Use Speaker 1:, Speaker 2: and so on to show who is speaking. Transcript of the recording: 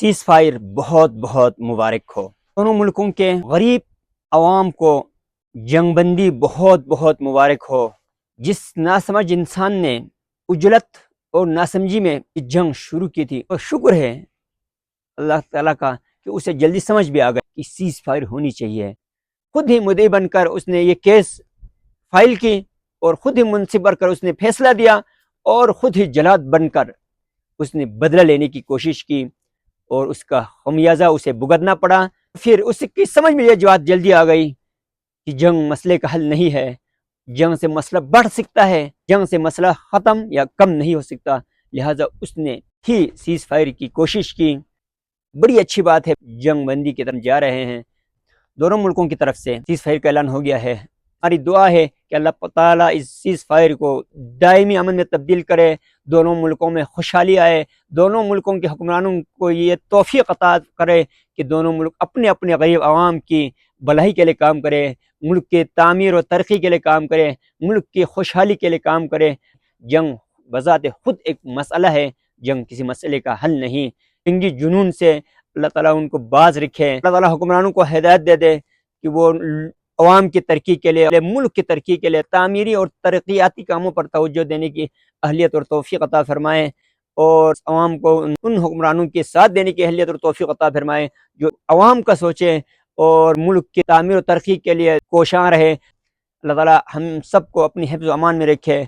Speaker 1: Cease fire بہت بہت مبارک ہو۔ دونوں ملکوں کے غریب عوام کو جنگ بندی بہت بہت مبارک ہو۔ جس ناسمجھ انسان نے اجلت اور ناسمجھی میں جنگ شروع کی تھی، اور شکر ہے اللہ تعالیٰ کا کہ اسے جلدی سمجھ بھی آ گیا کہ سیز فائر ہونی چاہیے۔ خود ہی مدعی بن کر اس نے یہ کیس فائل کی اور خود ہی منصف بن کر اس نے فیصلہ دیا اور خود ہی جلاد بن کر اس نے بدلہ لینے کی کوشش کی اور اس کا خمیازہ اسے بھگتنا پڑا۔ پھر اس کی سمجھ میں یہ بات جلدی آ گئی کہ جنگ مسئلے کا حل نہیں ہے، جنگ سے مسئلہ بڑھ سکتا ہے، جنگ سے مسئلہ ختم یا کم نہیں ہو سکتا، لہٰذا اس نے ہی سیز فائر کی کوشش کی۔ بڑی اچھی بات ہے، جنگ بندی کی طرف جا رہے ہیں، دونوں ملکوں کی طرف سے سیز فائر کا اعلان ہو گیا ہے۔ ہماری دعا ہے کہ اللہ تعالیٰ اس سیز فائر کو دائمی امن میں تبدیل کرے، دونوں ملکوں میں خوشحالی آئے، دونوں ملکوں کے حکمرانوں کو یہ توفیق عطا کرے کہ دونوں ملک اپنے اپنے غریب عوام کی بھلائی کے لیے کام کرے، ملک کے تعمیر و ترقی کے لیے کام کرے، ملک کی خوشحالی کے لیے کام کرے۔ جنگ بذات خود ایک مسئلہ ہے، جنگ کسی مسئلے کا حل نہیں۔ جنگی جنون سے اللہ تعالیٰ ان کو باز رکھے، اللہ تعالیٰ حکمرانوں کو ہدایت دے دے کہ وہ عوام کی ترقی کے لیے، ملک کی ترقی کے لیے تعمیری اور ترقیاتی کاموں پر توجہ دینے کی اہلیت اور توفیق عطا فرمائے، اور عوام کو ان حکمرانوں کے ساتھ دینے کی اہلیت اور توفیق عطا فرمائے جو عوام کا سوچے اور ملک کی تعمیر و ترقی کے لیے کوشاں رہے۔ اللہ تعالیٰ ہم سب کو اپنی حفظ و امان میں رکھے۔